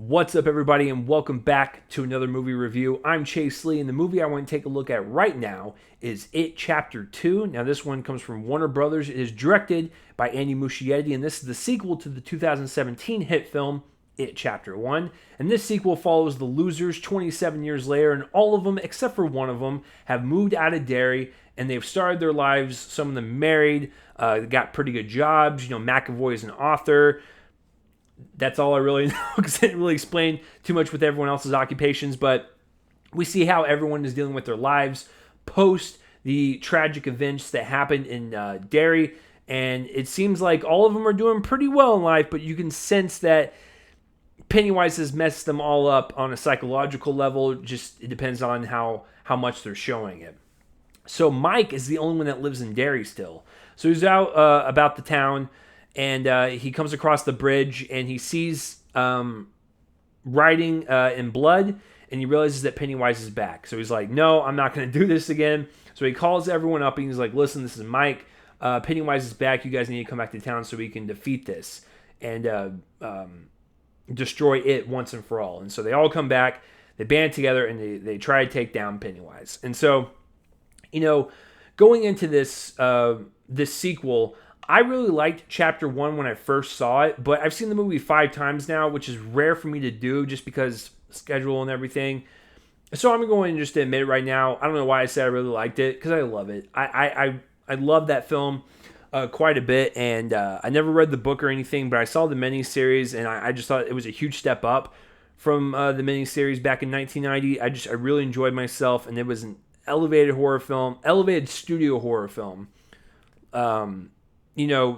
What's up, everybody, and welcome back to another movie review. I'm Chase Lee, and the movie I want to take a look at right now is It Chapter 2. Now, this one comes from Warner Brothers. It is directed by Andy Muschietti, and this is the sequel to the 2017 hit film, It Chapter 1. And this sequel follows the losers 27 years later, and all of them, except for one of them, have moved out of Derry, and they've started their lives. Some of them married, got pretty good jobs. McAvoy is an author. That's all I really know because I didn't really explain too much with everyone else's occupations, but we see how everyone is dealing with their lives post the tragic events that happened in Derry, and it seems like all of them are doing pretty well in life, but you can sense that Pennywise has messed them all up on a psychological level. Just it depends on how much they're showing it. So Mike is the only one that lives in Derry still. So he's out about the town, and he comes across the bridge, and he sees writing in blood, and he realizes that Pennywise is back. So he's like, no, I'm not going to do this again. So he calls everyone up, and he's like, listen, this is Mike. Pennywise is back. You guys need to come back to town so we can defeat this and destroy it once and for all. And so they all come back. They band together, and they try to take down Pennywise. And so, going into this this sequel, I really liked Chapter 1 when I first saw it, but I've seen the movie 5 times now, which is rare for me to do just because schedule and everything. So I'm going just to admit it right now. I don't know why I said I really liked it, because I love it. I love that film quite a bit, and I never read the book or anything, but I saw the miniseries, and I just thought it was a huge step up from the miniseries back in 1990. I really enjoyed myself, and it was an elevated studio horror film.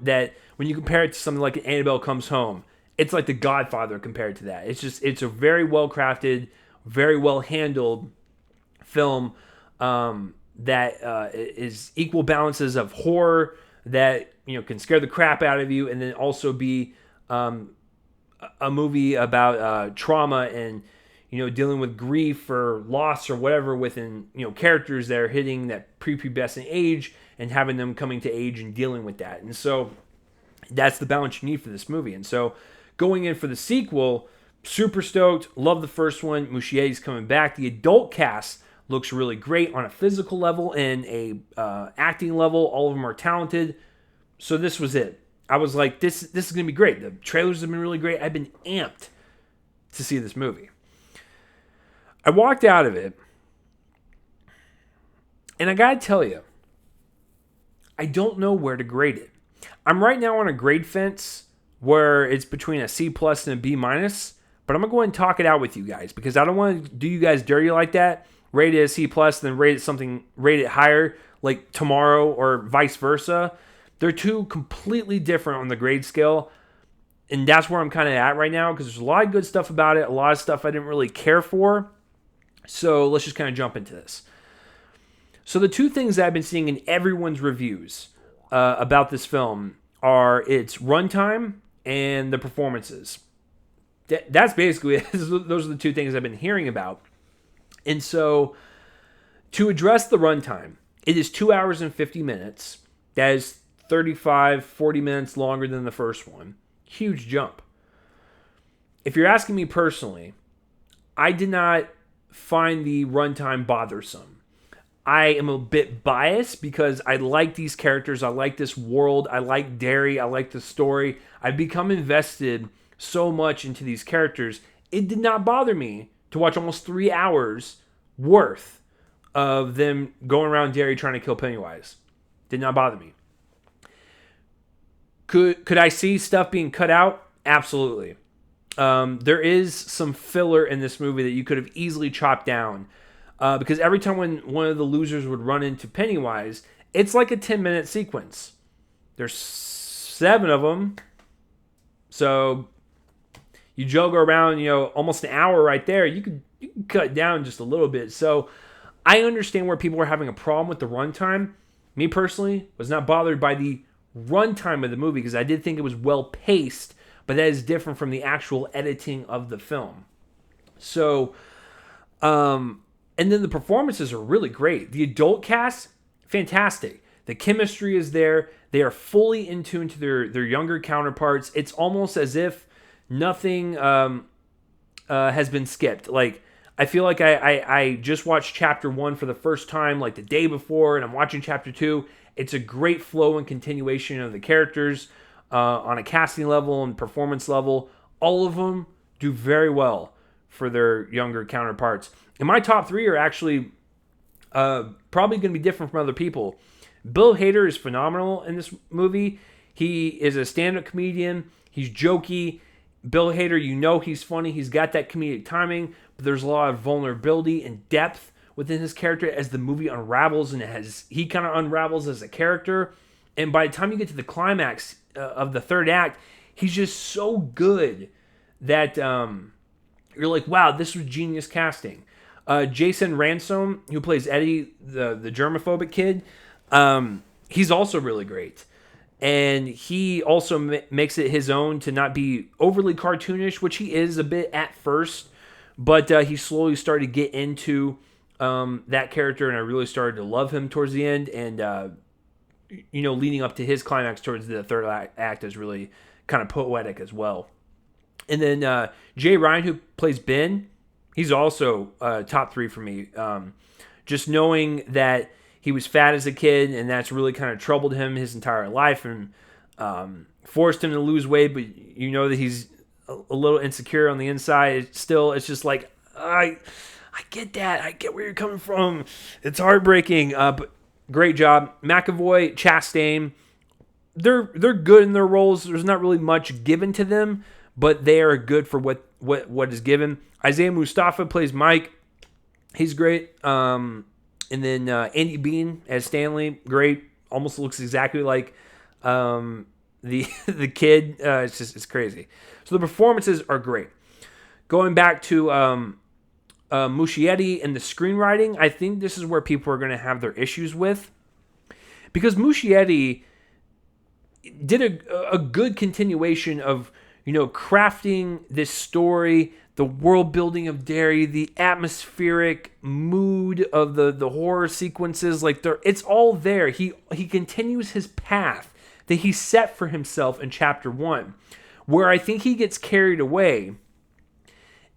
That when you compare it to something like Annabelle Comes Home, it's like The Godfather compared to that. It's a very well crafted, very well handled film that is equal balances of horror that can scare the crap out of you, and then also be a movie about trauma and dealing with grief or loss or whatever within characters that are hitting that prepubescent age and having them coming to age and dealing with that. And so that's the balance you need for this movie. And so going in for the sequel, super stoked. Love the first one. Muschietti's coming back. The adult cast looks really great on a physical level and a acting level. All of them are talented. So this was it. I was like, this is going to be great. The trailers have been really great. I've been amped to see this movie. I walked out of it, and I got to tell you, I don't know where to grade it. I'm right now on a grade fence where it's between a C plus and a B minus, but I'm going to go ahead and talk it out with you guys because I don't want to do you guys dirty like that. Rate it a C plus, then rate it higher like tomorrow or vice versa. They're two completely different on the grade scale, and that's where I'm kind of at right now because there's a lot of good stuff about it, a lot of stuff I didn't really care for. So let's just kind of jump into this. So the two things that I've been seeing in everyone's reviews about this film are its runtime and the performances. That's basically it. Those are the two things I've been hearing about. And so to address the runtime, it is 2 hours and 50 minutes. That is 40 minutes longer than the first one. Huge jump. If you're asking me personally, I did not find the runtime bothersome. I am a bit biased because I like these characters. I like this world. I like Derry. I like the story. I've become invested so much into these characters. It did not bother me to watch almost 3 hours worth of them going around Derry trying to kill Pennywise. Did not bother me. Could I see stuff being cut out? Absolutely. There is some filler in this movie that you could have easily chopped down. Because every time when one of the losers would run into Pennywise, it's like a 10-minute sequence. There's 7 of them. So you juggle around, almost an hour right there. You can cut down just a little bit. So I understand where people are having a problem with the runtime. Me personally was not bothered by the runtime of the movie because I did think it was well paced, but that is different from the actual editing of the film. So, and then the performances are really great. The adult cast, fantastic. The chemistry is there. They are fully in tune to their younger counterparts. It's almost as if nothing has been skipped. Like, I feel like I just watched chapter 1 for the first time like the day before, and I'm watching chapter 2. It's a great flow and continuation of the characters on a casting level and performance level. All of them do very well for their younger counterparts. And my top 3 are actually probably going to be different from other people. Bill Hader is phenomenal in this movie. He is a stand-up comedian. He's jokey. Bill Hader, you know he's funny. He's got that comedic timing, but there's a lot of vulnerability and depth within his character as the movie unravels, and he kind of unravels as a character. And by the time you get to the climax of the third act, he's just so good that you're like, wow, this was genius casting. Jason Ransom, who plays Eddie, the germophobic kid, he's also really great. And he also makes it his own to not be overly cartoonish, which he is a bit at first. But he slowly started to get into that character, and I really started to love him towards the end. And, leading up to his climax towards the third act is really kind of poetic as well. And then Jay Ryan, who plays Ben, he's also top 3 for me. Just knowing that he was fat as a kid, and that's really kind of troubled him his entire life and forced him to lose weight, but you know that he's a little insecure on the inside. It's just like, I get that. I get where you're coming from. It's heartbreaking, but great job. McAvoy, Chastain, they're good in their roles. There's not really much given to them, but they are good for what is given. Isaiah Mustafa plays Mike. He's great. And then Andy Bean as Stanley, great. Almost looks exactly like the kid. It's crazy. So the performances are great. Going back to Muschietti and the screenwriting, I think this is where people are going to have their issues with, because Muschietti did a good continuation of crafting this story, the world building of Derry, the atmospheric mood of the horror sequences. Like, it's all there. He continues his path that he set for himself in chapter 1. Where I think he gets carried away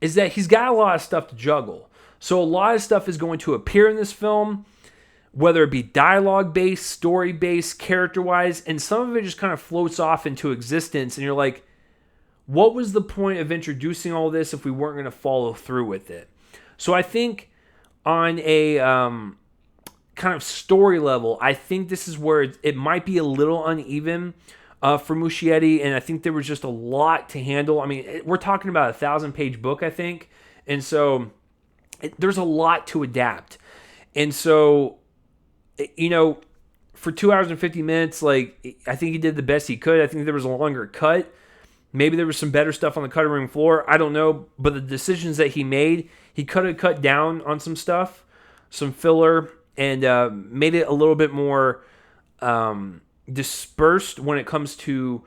is that he's got a lot of stuff to juggle. So a lot of stuff is going to appear in this film, whether it be dialogue-based, story-based, character-wise, and some of it just kind of floats off into existence, and you're like, what was the point of introducing all this if we weren't going to follow through with it? So I think on a kind of story level, I think this is where it might be a little uneven for Muschietti, and I think there was just a lot to handle. I mean, we're talking about a 1,000-page book, I think, and so there's a lot to adapt. And so, for 2 hours and 50 minutes, like, I think he did the best he could. I think there was a longer cut. Maybe there was some better stuff on the cutting room floor. I don't know. But the decisions that he made, he could have cut down on some stuff, some filler, and made it a little bit more dispersed when it comes to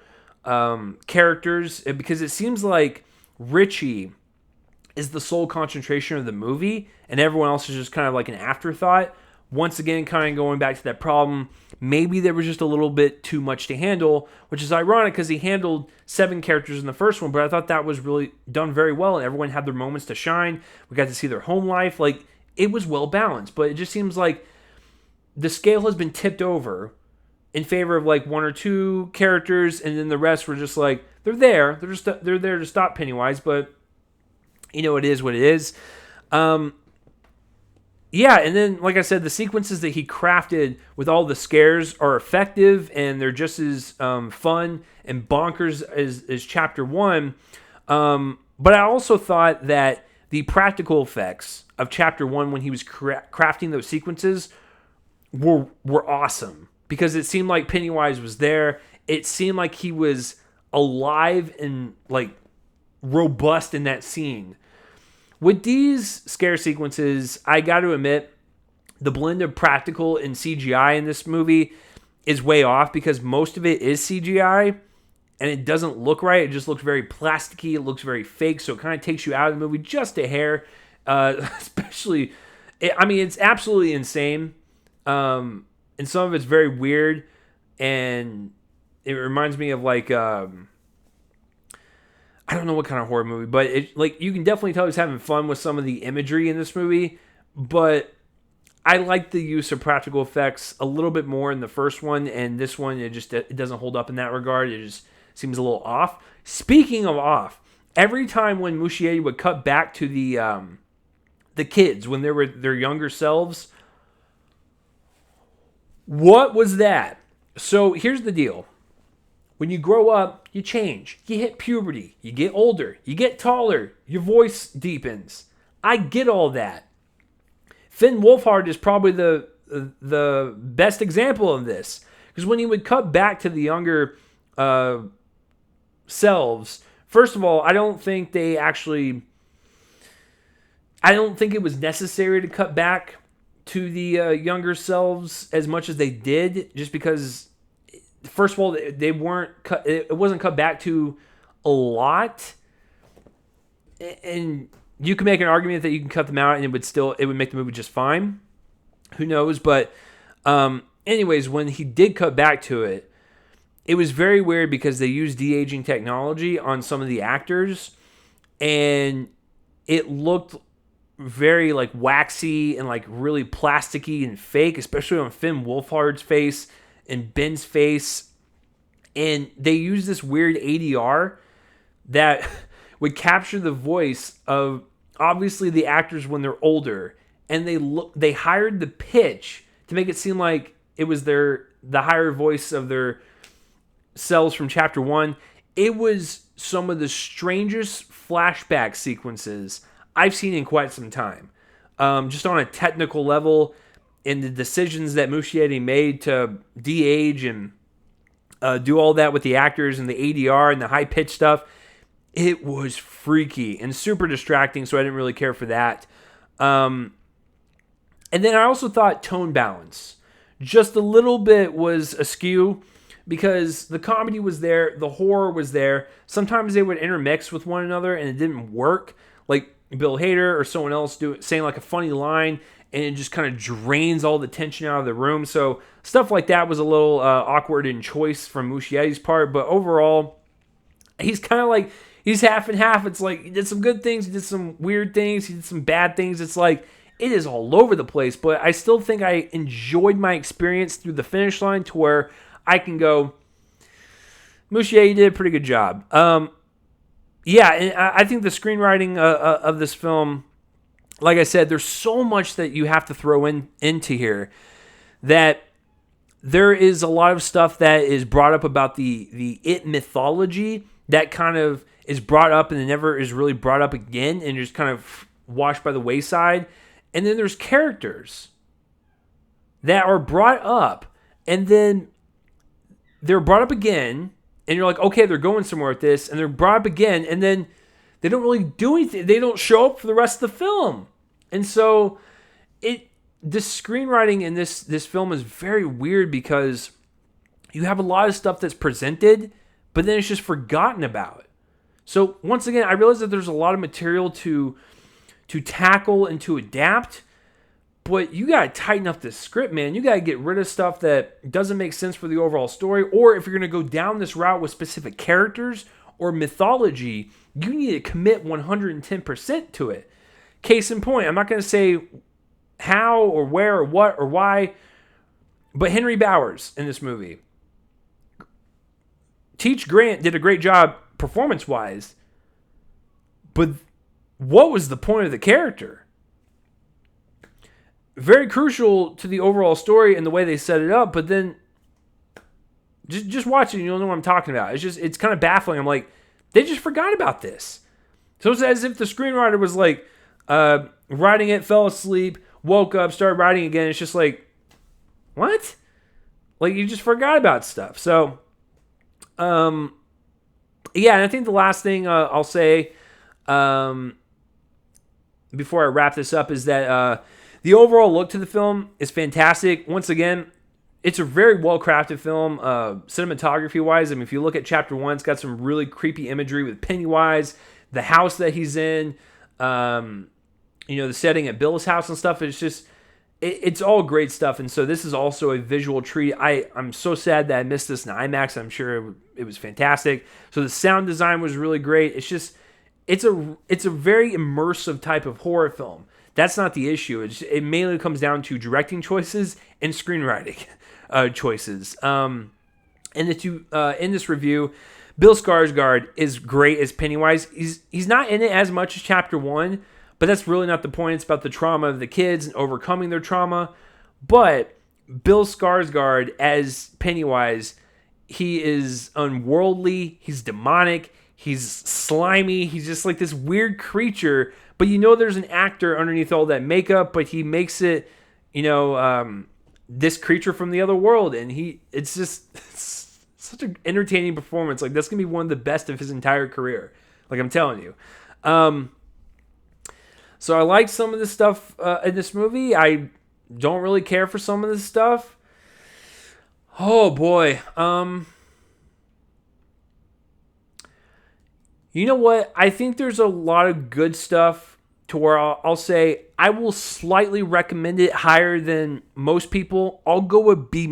characters. Because it seems like Richie is the sole concentration of the movie, and everyone else is just kind of like an afterthought. Once again, kind of going back to that problem, maybe there was just a little bit too much to handle, which is ironic because he handled 7 characters in the first one, but I thought that was really done very well, and everyone had their moments to shine. We got to see their home life. Like, it was well balanced, but it just seems like the scale has been tipped over in favor of like 1 or 2 characters, and then the rest were just like, they're there. They're there to stop Pennywise, but it is what it is. Yeah, and then, like I said, the sequences that he crafted with all the scares are effective, and they're just as fun and bonkers as Chapter 1. But I also thought that the practical effects of Chapter 1 when he was crafting those sequences were awesome, because it seemed like Pennywise was there. It seemed like he was alive and, like, robust in that scene. With these scare sequences, I got to admit, the blend of practical and CGI in this movie is way off, because most of it is CGI, and it doesn't look right. It just looks very plasticky. It looks very fake, so it kind of takes you out of the movie just a hair. Especially, it's absolutely insane, and some of it's very weird, and it reminds me of like I don't know what kind of horror movie, but it like you can definitely tell he's having fun with some of the imagery in this movie. But I like the use of practical effects a little bit more in the first one, and this one it doesn't hold up in that regard. It just seems a little off. Speaking of off, every time when Muschietti would cut back to the kids when they were their younger selves, what was that? So here's the deal. When you grow up, you change. You hit puberty. You get older. You get taller. Your voice deepens. I get all that. Finn Wolfhard is probably the best example of this. Because when he would cut back to the younger selves, first of all, I don't think it was necessary to cut back to the younger selves as much as they did, just because, first of all, they weren't cut. It wasn't cut back to a lot, and you can make an argument that you can cut them out and it would make the movie just fine. Who knows? But anyways, when he did cut back to it, it was very weird because they used de-aging technology on some of the actors, and it looked very like waxy and like really plasticky and fake, especially on Finn Wolfhard's face and Ben's face. And they used this weird ADR that would capture the voice of obviously the actors when they're older, and they hired the pitch to make it seem like it was the higher voice of their selves from chapter 1. It was some of the strangest flashback sequences I've seen in quite some time. Just on a technical level, and the decisions that Muschietti made to de-age and do all that with the actors and the ADR and the high-pitched stuff, it was freaky and super distracting, so I didn't really care for that. And then I also thought tone balance just a little bit was askew, because the comedy was there, the horror was there. Sometimes they would intermix with one another and it didn't work. Like Bill Hader or someone else saying like a funny line, and it just kind of drains all the tension out of the room. So stuff like that was a little awkward in choice from Muschietti's part. But overall, he's kind of like, he's half and half. It's like he did some good things, he did some weird things, he did some bad things. It's like it is all over the place. But I still think I enjoyed my experience through the finish line to where I can go, Muschietti did a pretty good job. Yeah, and I think the screenwriting of this film, like I said, there's so much that you have to throw into here, that there is a lot of stuff that is brought up about the It mythology that kind of is brought up and then never is really brought up again and just kind of washed by the wayside. And then there's characters that are brought up and then they're brought up again, and you're like, okay, they're going somewhere with this, and they're brought up again, and then they don't really do anything. They don't show up for the rest of the film. And so the screenwriting in this film is very weird, because you have a lot of stuff that's presented, but then it's just forgotten about. So once again, I realize that there's a lot of material to tackle and to adapt, but you got to tighten up this script, man. You got to get rid of stuff that doesn't make sense for the overall story. Or if you're going to go down this route with specific characters or mythology, you need to commit 110% to it. Case in point, I'm not going to say how or where or what or why, but Henry Bowers in this movie. Teach Grant did a great job performance-wise, but what was the point of the character? Very crucial to the overall story and the way they set it up, but then just watch it and you'll know what I'm talking about. It's kind of baffling. I'm like, they just forgot about this. So it's as if the screenwriter was like writing it, fell asleep, woke up, started writing again. It's just like, what? Like, you just forgot about stuff. So, yeah, and I think the last thing I'll say before I wrap this up is that the overall look to the film is fantastic. Once again, it's a very well-crafted film, cinematography-wise. I mean, if you look at Chapter 1, it's got some really creepy imagery with Pennywise, the house that he's in, the setting at Bill's house and stuff. It's just, it's all great stuff. And so this is also a visual treat. I'm so sad that I missed this in IMAX. I'm sure it was fantastic. So the sound design was really great. It's a very immersive type of horror film. That's not the issue. It mainly comes down to directing choices and screenwriting choices. In this review, Bill Skarsgård is great as Pennywise. He's not in it as much as Chapter 1, but that's really not the point. It's about the trauma of the kids and overcoming their trauma. But Bill Skarsgård as Pennywise, he is unworldly, he's demonic, he's slimy, he's just like this weird creature, but you know there's an actor underneath all that makeup, but he makes it, this creature from the other world, and it's such an entertaining performance. Like, that's gonna be one of the best of his entire career. Like, I'm telling you. So I like some of the stuff in this movie. I don't really care for some of this stuff. Oh boy. You know what? I think there's a lot of good stuff to where I'll say I will slightly recommend it higher than most people. I'll go with B-,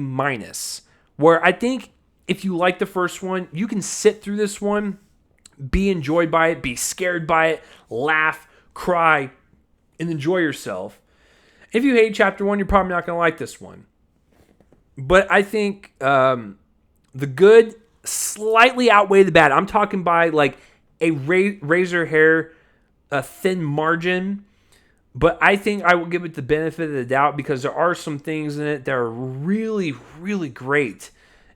where I think if you like the first one, you can sit through this one, be enjoyed by it, be scared by it, laugh, cry, and enjoy yourself. If you hate Chapter 1, you're probably not going to like this one. But I think the good slightly outweigh the bad. I'm talking by like a razor hair, a thin margin. But I think I will give it the benefit of the doubt because there are some things in it that are really, really great.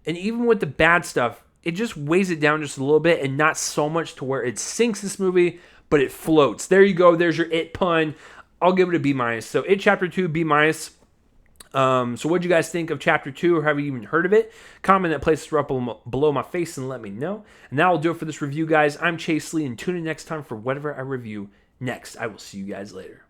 And even with the bad stuff, it just weighs it down just a little bit and not so much to where it sinks this movie, but it floats. There you go. There's your It pun. I'll give it a B-. So It Chapter 2, B-. So what do you guys think of Chapter 2, or have you even heard of it? Comment that place right below my face and let me know. And that will do it for this review, guys. I'm Chase Lee, and tune in next time for whatever I review next. I will see you guys later.